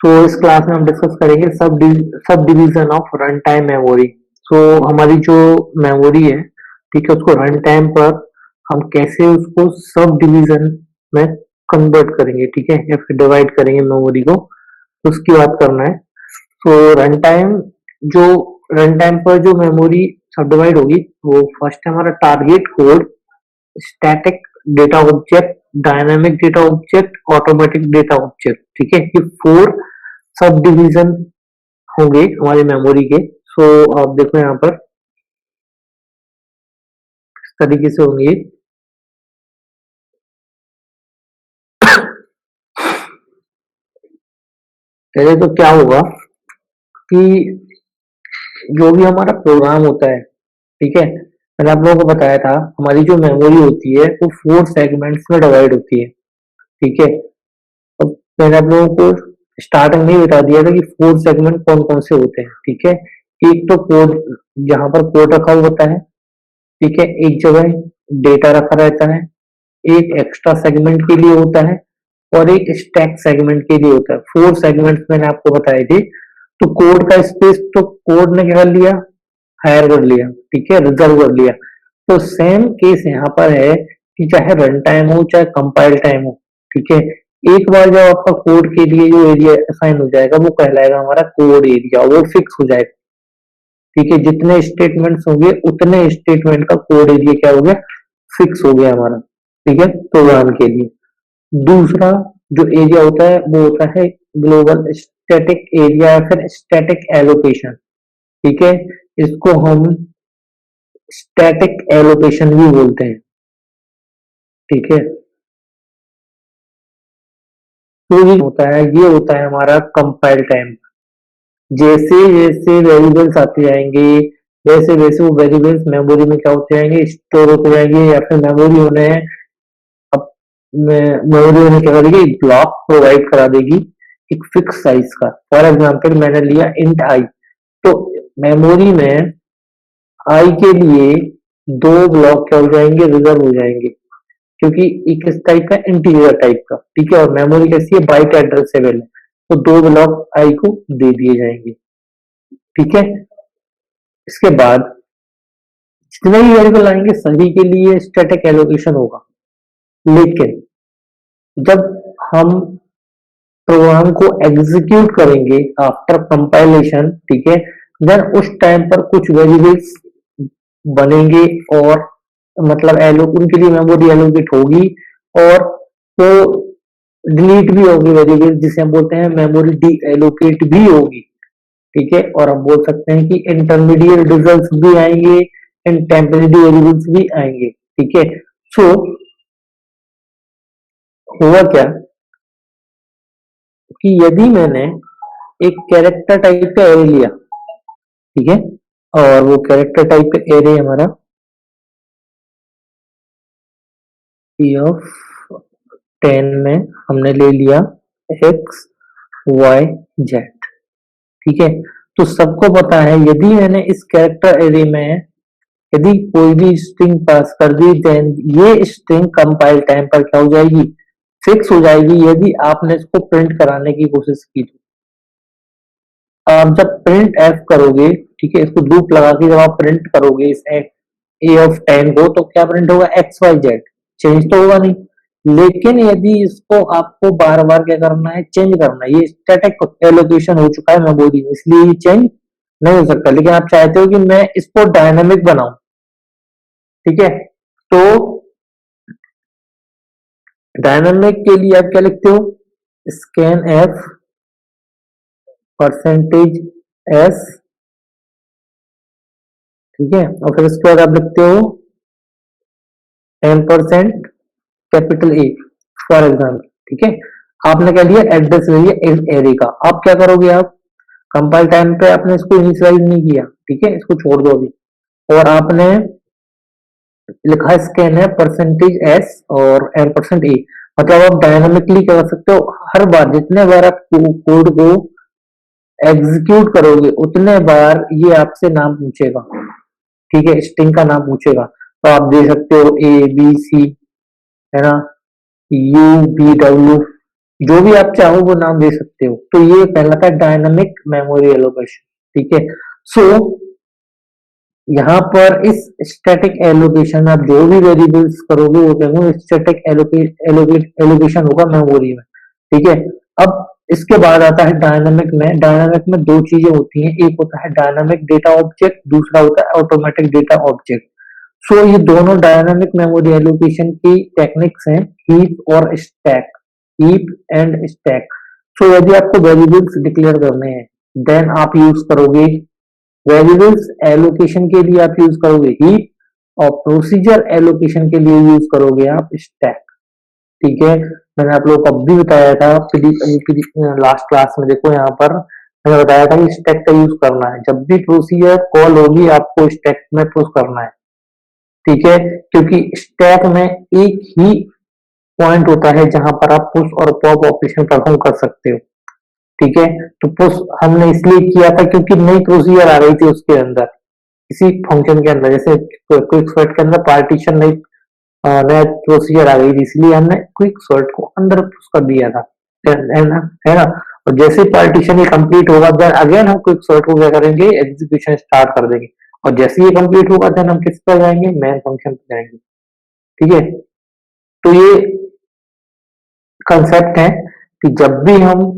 तो इस क्लास में हम डिस्कस करेंगे subdivision of run time memory. So हमारी जो मेमोरी है, ठीक है, उसको रन टाइम पर हम कैसे उसको सब डिवीजन में कन्वर्ट करेंगे, ठीक है, या फिर डिवाइड करेंगे मेमोरी को, उसकी बात करना है। सो जो रन टाइम पर जो मेमोरी सब डिवाइड होगी, वो फर्स्ट है हमारा target code, static data object, dynamic data object, automatic data object, ठीक है। ये 4 सब डिवीजन होंगे हमारी मेमोरी के। सो आप देखो यहाँ पर किस तरीके से होंगे। पहले तो क्या होगा कि जो भी हमारा प्रोग्राम होता है, ठीक है, मैंने आप लोगों को बताया था हमारी जो मेमोरी होती है वो 4 सेगमेंट्स में डिवाइड होती है, ठीक है। अब मैंने आप लोगों को स्टार्टिंग में ही बता दिया था कि 4 सेगमेंट कौन कौन से होते हैं, ठीक है। एक तो कोड, जहां पर कोड रखा हुआ होता है, ठीक है, एक जगह डेटा रखा रहता है, एक एक्स्ट्रा सेगमेंट के लिए होता है और एक स्टैक सेगमेंट के लिए होता है। 4 सेगमेंट्स मैंने आपको बताए थे। तो कोड का स्पेस तो कोड ने क्या कर लिया, हायर कर लिया, ठीक है, रिजर्व कर लिया। तो सेम केस यहाँ पर है कि चाहे रन टाइम हो चाहे कंपाइल टाइम हो, ठीक है, एक बार जब आपका कोड के लिए जो एरिया असाइन हो जाएगा वो कहलाएगा हमारा कोड एरिया, वो फिक्स हो जाएगा, ठीक है। जितने स्टेटमेंट्स होंगे उतने स्टेटमेंट का कोड एरिया क्या हो गया, फिक्स हो गया हमारा, ठीक है, प्रोग्राम के लिए। दूसरा जो एरिया होता है वो होता है ग्लोबल स्टैटिक एरिया या फिर स्टैटिक एलोकेशन, ठीक है। इसको हम स्टैटिक एलोकेशन भी बोलते हैं, ठीक है। तो ये होता है हमारा कंपाइल टाइम। जैसे जैसे वेरिएबल्स आते जाएंगे, वैसे वैसे वो वेरिएबल्स मेमोरी में क्या होते जाएंगे, स्टोर होते जाएंगे, या फिर मेमोरी होने अब मेमोरी होने क्या करेगी, एक ब्लॉक प्रोवाइड करा देगी एक फिक्स साइज का। फॉर एग्जांपल मैंने लिया इंट आई, तो मेमोरी में आई के लिए 2 ब्लॉक क्या हो जाएंगे, रिजर्व हो जाएंगे, क्योंकि एक इस टाइप का इंटीजर टाइप का, ठीक है, और मेमोरी कैसी है, बाइट एड्रेसेबल है, तो 2 ब्लॉक आई को दे दिए जाएंगे, ठीक है। इसके बाद जितने भी वेरिएबल आएंगे सभी के लिए स्टैटिक एलोकेशन होगा। लेकिन जब हम प्रोग्राम को एग्जीक्यूट करेंगे आफ्टर कंपाइलेशन, ठीक है, देन उस टाइम पर कुछ वेरिएबल्स बनेंगे और मतलब एलो उनके लिए मेमोरी एलोकेट होगी, और वो डिलीट भी होगी वेरिएबल, जिसे हम बोलते हैं मेमोरी डी एलोकेट भी होगी, ठीक है। और हम बोल सकते हैं कि इंटरमीडिएट रिजल्ट्स भी आएंगे एंड टेम्परेरी वेरिएबल्स भी आएंगे, ठीक है। सो हुआ क्या कि यदि मैंने एक कैरेक्टर टाइप का एरे लिया, ठीक है, और वो कैरेक्टर टाइप का एरे हमारा पी ऑफ 10 में हमने ले लिया एक्स वाई जेड, ठीक है। तो सबको पता है यदि मैंने इस कैरेक्टर एरे में यदि कोई भी स्ट्रिंग पास कर दी, देन ये स्ट्रिंग कंपाइल टाइम पर क्या हो जाएगी, फिक्स हो जाएगी। यदि आपने इसको प्रिंट कराने की कोशिश की तो आप जब प्रिंट एफ करोगे, ठीक है, इसको लूप लगा के जब आप प्रिंट करोगे इस ए ऑफ 10 को, तो क्या प्रिंट होगा, एक्स वाई जेड, चेंज तो होगा नहीं। लेकिन यदि इसको आपको बार बार क्या करना है, चेंज करना है, ये स्टैटिक एलोकेशन हो चुका है मेमोरी में, इसलिए ये चेंज नहीं हो सकता। लेकिन आप चाहते हो कि मैं इसको डायनामिक बनाऊं, ठीक है, तो डायनामिक के लिए आप क्या लिखते हो, स्कैन एफ परसेंटेज एस, ठीक है, और फिर उसके बाद आप लिखते हो 10% कैपिटल ए फॉर एग्जाम्पल, ठीक है। आपने क्या लिया, एड्रेस ले लिया इस एरे का। अब क्या करोगे आप, कंपाइल टाइम पे आपने इसको इनिशियलाइज नहीं किया, ठीक है, इसको छोड़ दो अभी, और आपने लिखा स्कैन है परसेंटेज एस और एन% ए। मतलब आप डायनामिकली क्या कर सकते हो, हर बार जितने बार आप कोड को एग्जीक्यूट करोगे उतने बार ये आपसे नाम पूछेगा, ठीक है, स्ट्रिंग का नाम पूछेगा। तो आप दे सकते हो ए बी सी, है ना, यू बी डब्ल्यू, जो भी आप चाहो वो नाम दे सकते हो। तो ये कहलाता है डायनामिक मेमोरी एलोकेशन। ठीक है। सो यहाँ पर इस स्टैटिक एलोकेशन आप जो भी वेरिएबल्स करोगे वो क्या स्टैटिक एलोकेशन होगा मेमोरी में। ठीक है। अब इसके बाद आता है डायनामिक में। डायनामिक में दो चीजें होती हैं, एक होता है डायनामिक डेटा ऑब्जेक्ट, दूसरा होता है ऑटोमेटिक डेटा ऑब्जेक्ट। सो ये दोनों डायनामिक मेमोरी एलोकेशन की टेक्निक्स हैं, हीप और स्टैक, हीप एंड स्टैक। सो यदि आपको वेरिएबल्स डिक्लेयर करने हैं देन आप यूज करोगे वेरिएबल्स एलोकेशन के लिए आप यूज करोगे हीप और प्रोसीजर एलोकेशन के लिए यूज करोगे आप स्टैक। ठीक है। मैंने आप लोगों को अब भी बताया था लास्ट क्लास में, देखो यहाँ पर मैंने बताया था कि स्टैक का यूज करना है, जब भी प्रोसीजर कॉल होगी आपको स्टैक में पुश करना है। ठीक है। क्योंकि स्टैक में एक ही पॉइंट होता है जहां पर आप पुश और पॉप ऑपरेशन परफॉर्म कर सकते हो। ठीक है। तो पुश हमने इसलिए किया था क्योंकि नई प्रोसीजर आ रही थी उसके अंदर, इसी फंक्शन के अंदर, जैसे क्विक सॉर्ट के अंदर पार्टीशन नई नया प्रोसीजर आ गई थी, इसलिए हमने क्विक सॉर्ट को अंदर पुश कर दिया था। है ना। और जैसे पार्टीशन ये कंप्लीट होगा देन अगेन हम क्विक सॉर्ट को क्या करेंगे, एग्जीक्यूशन स्टार्ट कर देंगे। और जैसे ये कंप्लीट होगा देन हम किस पर जाएंगे, मेन फंक्शन पर जाएंगे। ठीक है। तो ये कंसेप्ट है कि जब भी हम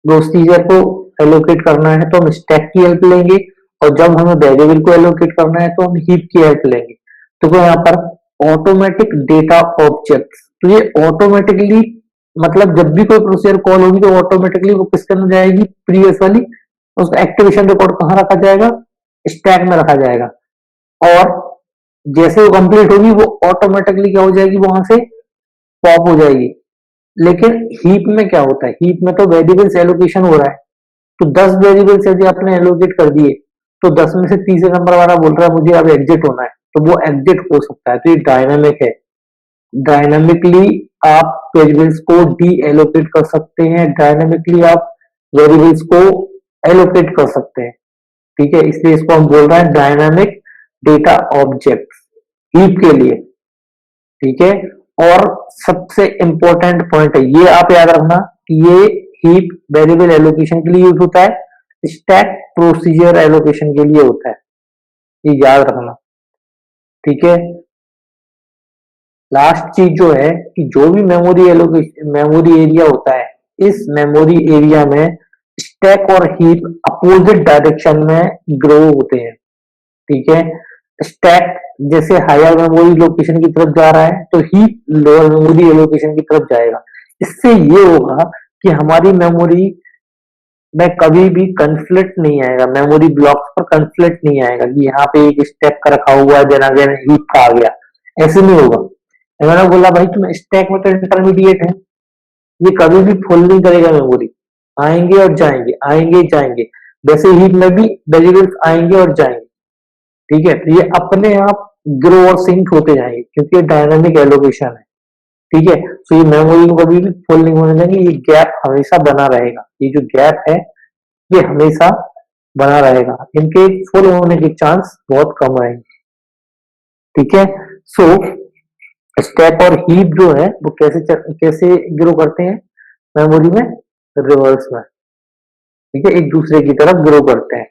प्रोसीजर को एलोकेट करना है तो हम स्टैक की हेल्प लेंगे, और जब हमें वेरिएबल को एलोकेट करना है तो हम हीप की हेल्प लेंगे। तो यहाँ पर ऑटोमेटिक डेटा ऑब्जेक्ट, तो ये ऑटोमेटिकली मतलब जब भी कोई प्रोसीजर कॉल होगी तो ऑटोमेटिकली वो किसके अंदर जाएगी, प्रीवियस वाली, उसका एक्टिवेशन रिकॉर्ड कहाँ रखा जाएगा, स्टैक में रखा जाएगा। और जैसे वो कंप्लीट होगी वो ऑटोमेटिकली क्या हो जाएगी, वहां से पॉप हो जाएगी। लेकिन हीप में क्या होता है, हीप में तो वेरिएबल्स एलोकेशन हो रहा है, तो 10 वेरिएबल्स यदि आपने एलोकेट कर दिए तो 10 में से तीसरे नंबर वाला बोल रहा है मुझे अब एग्जिट होना है, तो वो एग्जिट हो सकता है। तो ये डायनामिक है, डायनामिकली आप वेरिएबल्स को डी एलोकेट कर सकते हैं, डायनामिकली आप वेरिएबल्स को एलोकेट कर सकते हैं। ठीक है। इसलिए इसको हम बोल रहे हैं डायनामिक डेटा ऑब्जेक्ट हीप के लिए। ठीक है। और सबसे इंपॉर्टेंट पॉइंट है ये, आप याद रखना कि ये हीप वेरिएबल एलोकेशन के लिए यूज होता है, स्टैक प्रोसीजर एलोकेशन के लिए होता है, ये याद रखना। ठीक है। लास्ट चीज जो है कि जो भी मेमोरी एलोकेशन मेमोरी एरिया होता है, इस मेमोरी एरिया में स्टैक और हीप अपोजिट डायरेक्शन में ग्रो होते हैं। ठीक है। स्टैक जैसे हायर मेमोरी लोकेशन की तरफ जा रहा है तो हीप लोअर मेमोरी लोकेशन की तरफ जाएगा। इससे ये होगा कि हमारी मेमोरी में कभी भी कंफ्लिक्ट नहीं आएगा, मेमोरी ब्लॉक्स पर कंफ्लिक्ट नहीं आएगा कि यहाँ पे एक स्टैक का रखा हुआ है देन अगेन हीप का आ गया, ऐसे नहीं होगा। मैंने बोला भाई तुम स्टैक में तो इंटरमीडिएट है, ये कभी भी फुल नहीं करेगा मेमोरी, आएंगे और जाएंगे आएंगे जाएंगे, वैसे हीप में भी वेरिएबल्स आएंगे और जाएंगे। ठीक है। तो ये अपने आप ग्रो और सिंक होते जाएंगे क्योंकि ये डायनामिक एलोकेशन है। ठीक है। तो ये मेमोरी को कभी भी फुल नहीं होने देंगे, ये गैप हमेशा बना रहेगा, ये जो गैप है ये हमेशा बना रहेगा, इनके फुल होने के चांस बहुत कम रहेंगे। ठीक है। सो स्टैक और हीप जो है वो कैसे ग्रो करते हैं मेमोरी में, रिवर्स में। ठीक है। एक दूसरे की तरफ ग्रो करते हैं।